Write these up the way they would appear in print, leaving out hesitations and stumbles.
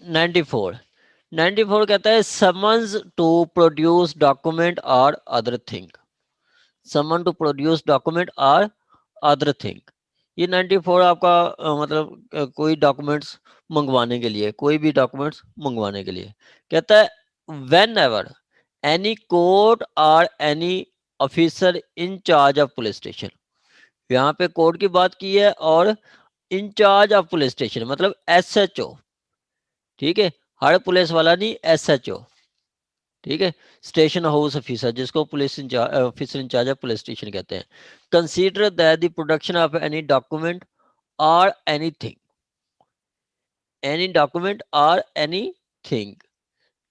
94 कहता है summons to produce document or other thing, summon to produce document or other thing. ये 94 आपका मतलब कोई डॉक्यूमेंट्स मंगवाने के लिए, कोई भी डॉक्यूमेंट्स मंगवाने के लिए कहता है व्हेन एवर एनी कोर्ट और any officer in charge of police station. यहाँ पे कोर्ट की बात की है और इंचार्ज ऑफ पुलिस स्टेशन मतलब SHO, ठीक है, हर पुलिस वाला नहीं, SHO, ठीक है, स्टेशन हाउस ऑफिसर जिसको police officer in charge of police station कहते हैं। Consider that the production of any document और एनीथिंग, एनी डॉक्यूमेंट और एनीथिंग,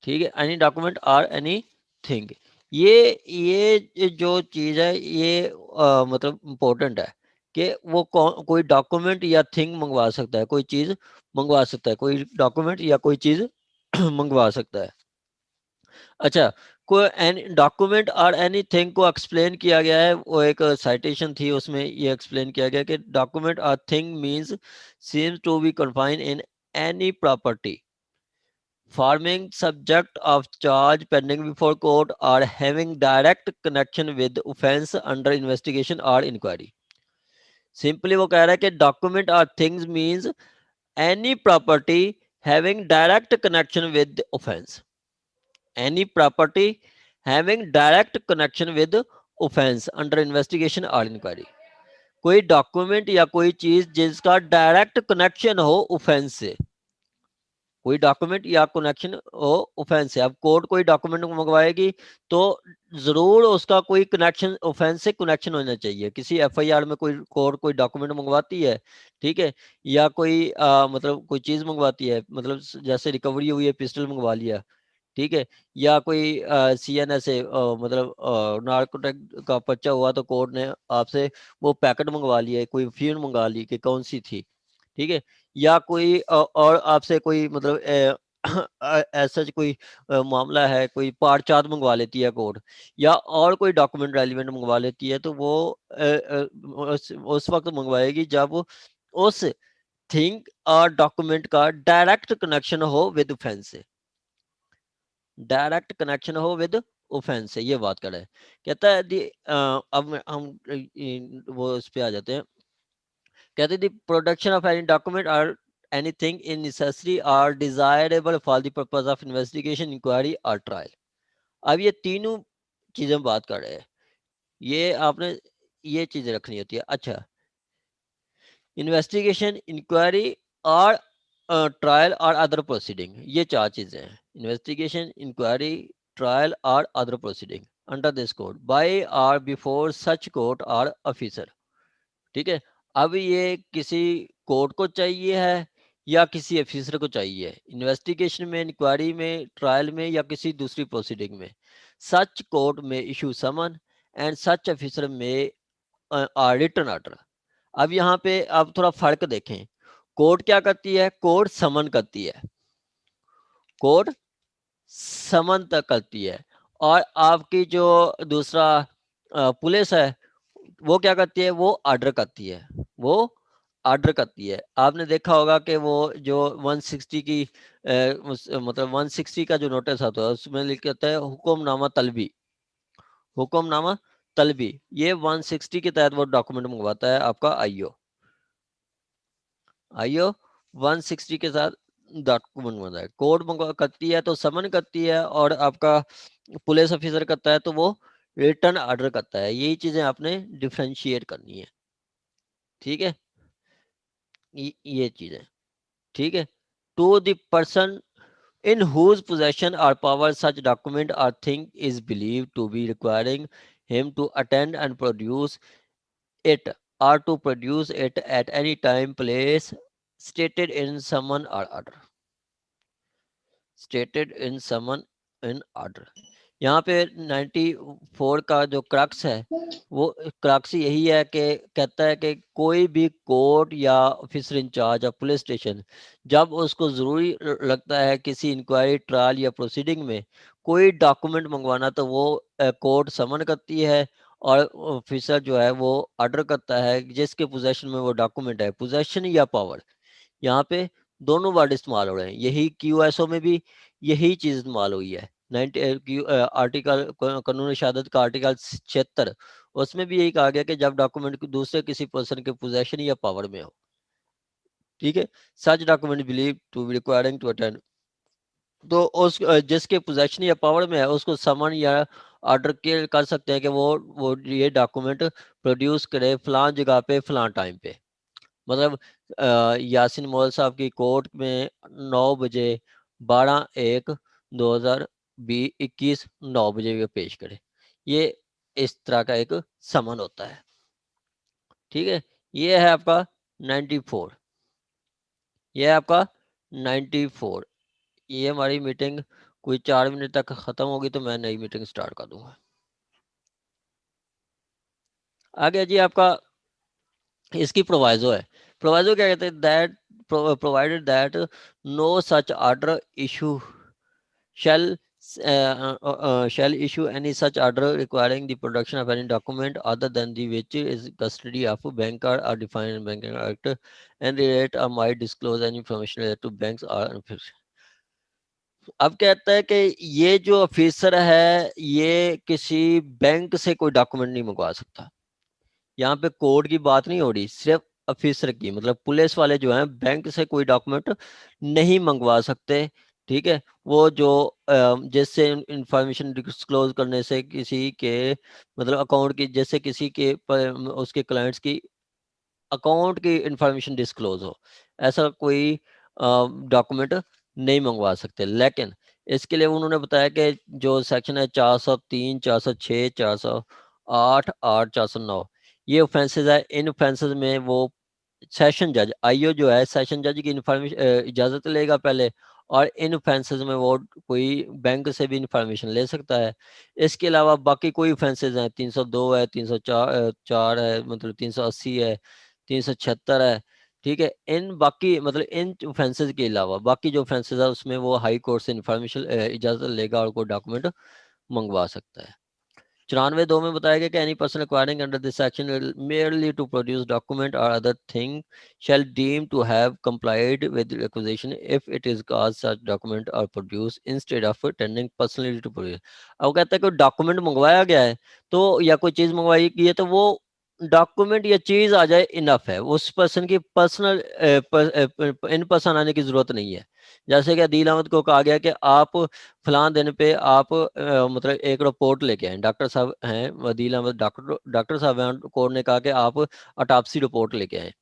ठीक है, एनी डॉक्यूमेंट और एनीथिंग। ये जो चीज़ है ये मतलब इम्पोर्टेंट है कि वो कोई डॉक्यूमेंट या थिंग मंगवा सकता है, कोई चीज़ मंगवा सकता है, कोई डॉक्यूमेंट या कोई चीज़ मंगवा सकता है। अच्छा, कोई एनी डॉक्यूमेंट और एनीथिंग को एक्सप्लेन किया गया है, वो एक साइटेशन थी उसमें ये एक्सप्लेन किया गया कि document or thing means seems to be confined in any property forming subject of charge pending before court or having direct connection with offense under investigation or inquiry। Simply वो कह रहा है कि डॉक्यूमेंट और things means any property having direct connection with offence, any property having direct connection with offence under investigation और inquiry. कोई document या कोई चीज जिसका डायरेक्ट कनेक्शन हो ऑफेंस से, कोई डॉक्यूमेंट या कनेक्शन हो ऑफेंस से। अब कोर्ट कोई डॉक्यूमेंट मंगवाएगी तो जरूर उसका कोई कनेक्शन ऑफेंस से कनेक्शन होना चाहिए। किसी FIR में कोई कोर्ट कोई डॉक्यूमेंट मंगवाती है, ठीक है, या कोई मतलब कोई चीज मंगवाती है, मतलब जैसे रिकवरी हुई है पिस्टल मंगवा लिया, ठीक है, या कोई CNS से मतलब नार्कोटिक का पर्चा हुआ तो कोर्ट ने आपसे वो पैकेट मंगवा लिया, कोई फीड मंगा ली कि कौन सी थी, ठीक है, या कोई और आपसे कोई मतलब ऐसा कोई मामला है, कोई पार्चात मंगवा लेती है कोर्ट, या और कोई डॉक्यूमेंट रेलिवेंट मंगवा लेती है, तो वो उस वक्त मंगवाएगी जब उस थिंग और डॉक्यूमेंट का डायरेक्ट कनेक्शन हो विद ऑफेंस से, डायरेक्ट कनेक्शन हो विद ऑफेंस से, ये बात कर रहे हैं। कहता है अब हम वो इस पे आ जाते हैं। कहते हैं the production of any document और एनीथिंग इन नेसेसरी और desirable for the purpose of investigation inquiry और ट्रायल। अब ये तीनों चीजें बात कर रहे हैं, ये आपने ये चीजें रखनी होती है। अच्छा, इन्वेस्टिगेशन, इंक्वायरी और ट्रायल और अदर प्रोसीडिंग, ये चार चीजें हैं। इन्वेस्टिगेशन, इंक्वायरी, ट्रायल और other proceeding under this code by और बिफोर सच कोर्ट और ऑफिसर, ठीक है। अब ये किसी कोर्ट को चाहिए है या किसी ऑफिसर को चाहिए है, इन्वेस्टिगेशन में, इंक्वायरी में, ट्रायल में या किसी दूसरी प्रोसीडिंग में। सच कोर्ट में issue summon and such officer में रिटन ऑर्डर। अब यहाँ पे आप थोड़ा फर्क देखें, कोर्ट क्या करती है, कोर्ट समन करती है, कोर्ट समन तक करती है, और आपकी जो दूसरा पुलिस है वो क्या करती है, वो ऑर्डर करती है, वो ऑर्डर करती है। आपने देखा होगा कि वो जो 160 की मतलब 160 का जो नोटिस आता है उसमें लिखा होता है हुक्मनामा तलबी, हुक्मनामा तलबी, ये 160 के तहत वो डॉक्यूमेंट मंगवाता है आपका आईओ 160 के साथ डॉक्यूमेंट बनता है। कोर्ट मंगवा करती है तो समन करती है, और आपका पुलिस ऑफिसर करता है तो वो रिटर्न ऑर्डर करता है। यही चीजें आपने डिफ्रेंशिएट करनी है, ठीक है, ये चीजें, ठीक है। To the person in whose possession or power such document or thing is believed to be requiring him to attend and produce it or to produce it at any time place stated in summon or order, stated in summon in order। यहाँ पे 94 का जो crux है वो crux यही है कि कहता है कि कोई भी कोर्ट या ऑफिसर इंचार्ज या पुलिस स्टेशन जब उसको ज़रूरी लगता है किसी इंक्वायरी, ट्रायल या प्रोसीडिंग में कोई डॉक्यूमेंट मंगवाना, तो वो कोर्ट समन करती है और ऑफिसर जो है वो ऑर्डर करता है जिसके पोजेशन में वो डॉक्यूमेंट है। पोजेशन या पावर, यहाँ पे दोनों वर्ड इस्तेमाल हो रहे हैं। यही QSO में भी यही चीज इस्तेमाल हुई है। आर्टिकल कानून शहादत का आर्टिकल 76, उसमें भी यही कहा गया कि जब डॉक्यूमेंट दूसरे किसी पर्सन के पोजेशन या पावर में हो, ठीक है, such document believe to be requiring to attend, तो उस जिसके पोजेशन या पावर में है उसको समन या ऑर्डर के कर सकते हैं कि वो ये डॉक्यूमेंट प्रोड्यूस करे फलां जगह पे फलां टाइम पे। मतलब यासिन मौल साहब की कोर्ट में 9 बजे 12/1/2021 9 बजे वो पेश करे, ये इस तरह का एक समन होता है। ठीक है, ये है आपका 94, ये है आपका 94। ये हमारी मीटिंग कोई 4 मिनट तक खत्म होगी तो मैं नई मीटिंग स्टार्ट कर दूंगा। आगे जी आपका इसकी प्रोवाइजो है। प्रोवाइजो क्या कहते हैं, that provided that no such order issue shall shall issue any such order requiring the production of any document other than the which is custody of a bank or defined in Banking Act, and relate or might disclose any information related to banks or अब कहता है कि ये जो officer है ये किसी bank से कोई डॉक्यूमेंट नहीं मंगवा सकता। यहाँ पे कोर्ट की बात नहीं हो रही, सिर्फ ऑफिसर की, मतलब पुलिस वाले जो हैं बैंक से कोई डॉक्यूमेंट नहीं मंगवा सकते। ठीक है, वो जो जिससे इंफॉर्मेशन डिस्क्लोज करने से किसी के मतलब अकाउंट की, जैसे किसी के उसके क्लाइंट्स की अकाउंट की इंफॉर्मेशन डिस्क्लोज हो, ऐसा कोई डॉक्यूमेंट नहीं मंगवा सकते। लेकिन इसके लिए उन्होंने बताया कि जो सेक्शन है 403, 406, 408, 8, 409, ये ऑफेंसेस है। इन ऑफेंसेस में वो सेशन जज आईओ जो है सेशन जज की इंफॉर्मेशन इजाजत लेगा पहले, और इन ऑफेंसेस में वो कोई बैंक से भी इंफॉर्मेशन ले सकता है। इसके अलावा बाकी कोई ऑफेंसेस हैं, 302 है, 304 4 है, मतलब 380 है, 376 है। ठीक है, इन बाकी मतलब इन ऑफेंसेस के अलावा बाकी जो ऑफेंसेस है उसमें वो हाई कोर्ट से इंफॉर्मेशन इजाजत लेगा और कोई डॉक्यूमेंट मंगवा सकता है। 94(2) में बताया गया कि any person acquiring under this section merely to produce document or other thing shall deem to have complied with the requisition if it is caused such document or produce instead of attending personally to produce। अब कहता है कि document मंगवाया गया है तो या कोई चीज मंगवाई गई है तो वो डॉक्यूमेंट या चीज आ जाए इनफ है, उस पर्सन की पर्सनल इन पर्सन आने की जरूरत नहीं है। जैसे कि अदील अहमद को कहा गया कि आप फलां दिन पे आप मतलब एक रिपोर्ट लेके आए, डॉक्टर साहब हैं अदील अहमद, डॉक्टर साहब हैं, कोर्ट ने कहा कि आप ऑटोप्सी रिपोर्ट लेके आए,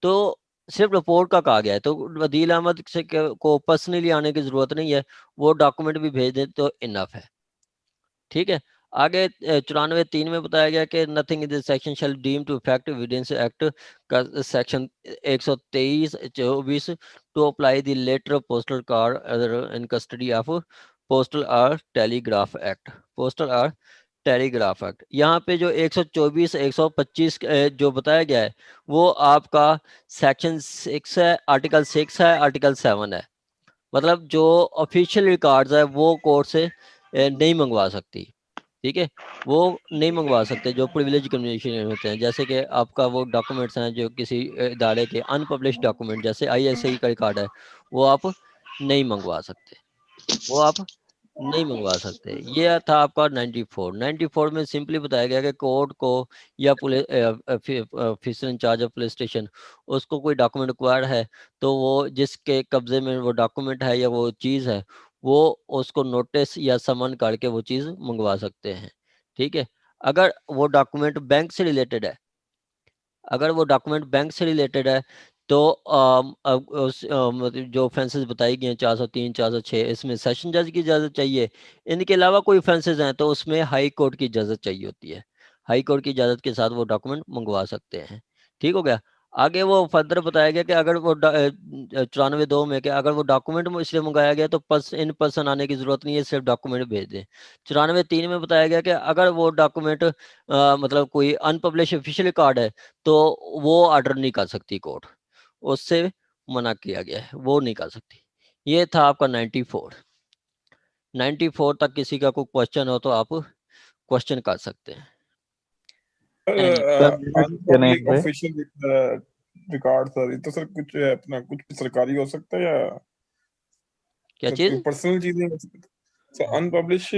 तो सिर्फ रिपोर्ट का कहा गया है तो अदील अहमद से को पर्सनली आने की जरूरत नहीं है, वो डॉक्यूमेंट भी भेज दें तो इनफ है। ठीक है, आगे 94(3) में बताया गया कि nothing in this section shall deem to effect evidence act का section 123(24) to apply the letter postal card in custody of postal और टेलीग्राफ एक्ट, पोस्टल और टेलीग्राफ एक्ट। यहाँ पे जो 124 125 जो बताया गया है वो आपका सेक्शन 6 है, आर्टिकल 6 है, आर्टिकल 7 है। मतलब जो ऑफिशियल रिकॉर्ड्स है वो कोर्ट से नहीं मंगवा सकती। ठीक है, वो नहीं मंगवा सकते जो प्रिविलेज कम्युनिकेशन होते हैं, जैसे कि आपका वो डॉक्यूमेंट्स हैं जो किसी इदारे के अनपब्लिश डॉक्यूमेंट जैसे ISI का रिकॉर्ड है वो आप नहीं मंगवा सकते, वो आप नहीं मंगवा सकते। ये था आपका 94। 94 में सिंपली बताया गया कि कोर्ट को या police officer in charge of police station उसको कोई डॉक्यूमेंट रिक्वायर्ड है तो वो जिसके कब्जे में वो डॉक्यूमेंट है या वो चीज़ है वो उसको नोटिस या समन करके वो चीज़ मंगवा सकते हैं। ठीक है, अगर वो डॉक्यूमेंट बैंक से रिलेटेड है, अगर वो डॉक्यूमेंट बैंक से रिलेटेड है तो मतलब जो ऑफेंसेस बताई गई हैं 403, 406, इसमें सेशन जज की इजाज़त चाहिए। इनके अलावा कोई ऑफेंसेस हैं तो उसमें हाई कोर्ट की इजाज़त चाहिए होती है, हाई कोर्ट की इजाज़त के साथ वो डॉक्यूमेंट मंगवा सकते हैं। ठीक हो गया। आगे वो फर्दर बताया गया कि अगर वो 94(2) में कि अगर वो डॉक्यूमेंट इसलिए मंगाया गया तो इन पर्सन आने की जरूरत नहीं है, सिर्फ डॉक्यूमेंट भेज दें। 94(3) में बताया गया कि अगर वो डॉक्यूमेंट मतलब कोई अनपब्लिश ऑफिशियल रिकॉर्ड है तो वो ऑर्डर नहीं कर सकती कोर्ट, उससे मना किया गया है, वो नहीं कर सकती। ये था आपका 94। 94 तक किसी का कोई क्वेश्चन हो तो आप क्वेश्चन कर सकते हैं। अनपब्लिक ऑफिशियल रिकॉर्ड सर, ये तो सर कुछ अपना कुछ सरकारी हो सकता है या क्या सर कोई चीज? पर्सनल चीजें हो सकती है सर, अनपब्लिश